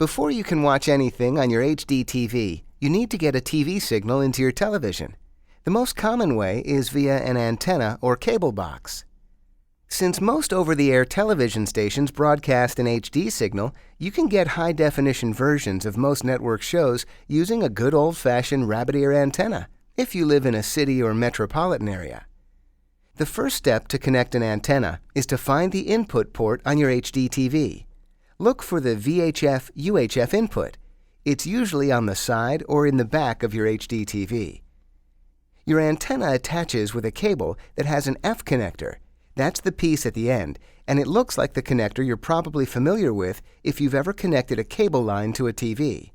Before you can watch anything on your HDTV, you need to get a TV signal into your television. The most common way is via an antenna or cable box. Since most over-the-air television stations broadcast an HD signal, you can get high-definition versions of most network shows using a good old-fashioned rabbit ear antenna if you live in a city or metropolitan area. The first step to connect an antenna is to find the input port on your HDTV. Look for the VHF-UHF input. It's usually on the side or in the back of your HDTV. Your antenna attaches with a cable that has an F connector. That's the piece at the end, and it looks like the connector you're probably familiar with if you've ever connected a cable line to a TV.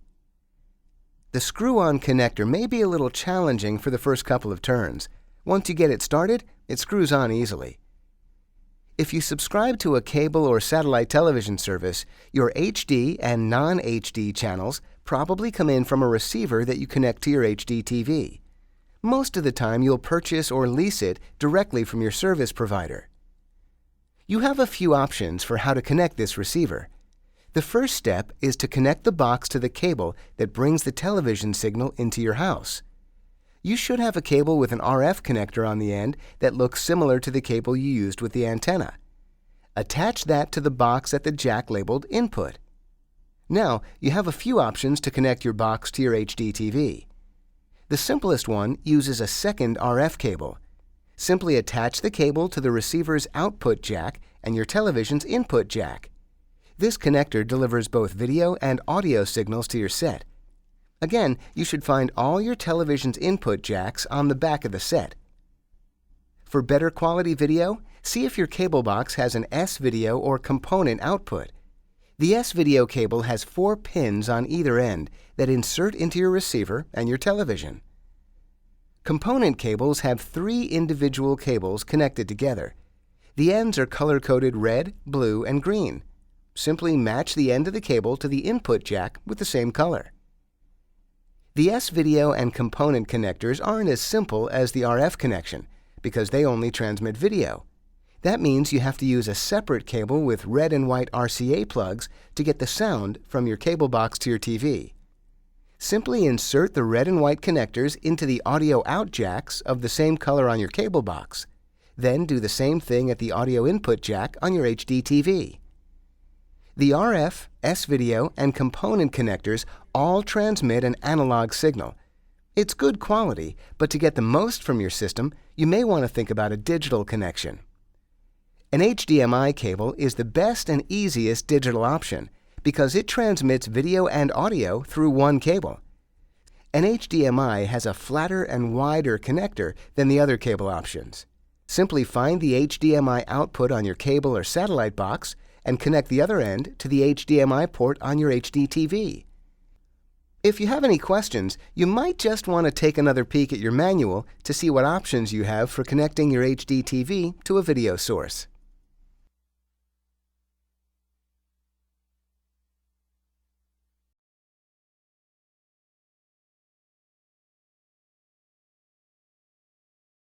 The screw-on connector may be a little challenging for the first couple of turns. Once you get it started, it screws on easily. If you subscribe to a cable or satellite television service, your HD and non-HD channels probably come in from a receiver that you connect to your HDTV. Most of the time, you'll purchase or lease it directly from your service provider. You have a few options for how to connect this receiver. The first step is to connect the box to the cable that brings the television signal into your house. You should have a cable with an RF connector on the end that looks similar to the cable you used with the antenna. Attach that to the box at the jack labeled Input. Now, you have a few options to connect your box to your HDTV. The simplest one uses a second RF cable. Simply attach the cable to the receiver's output jack and your television's input jack. This connector delivers both video and audio signals to your set. Again, you should find all your television's input jacks on the back of the set. For better quality video, see if your cable box has an S-video or component output. The S-video cable has 4 pins on either end that insert into your receiver and your television. Component cables have 3 individual cables connected together. The ends are color-coded red, blue, and green. Simply match the end of the cable to the input jack with the same color. The S-video and component connectors aren't as simple as the RF connection because they only transmit video. That means you have to use a separate cable with red and white RCA plugs to get the sound from your cable box to your TV. Simply insert the red and white connectors into the audio out jacks of the same color on your cable box. Then do the same thing at the audio input jack on your HDTV. The RF, S-video, and component connectors all transmit an analog signal. It's good quality, but to get the most from your system, you may want to think about a digital connection. An HDMI cable is the best and easiest digital option because it transmits video and audio through one cable. An HDMI has a flatter and wider connector than the other cable options. Simply find the HDMI output on your cable or satellite box and connect the other end to the HDMI port on your HDTV. If you have any questions, you might just want to take another peek at your manual to see what options you have for connecting your HDTV to a video source.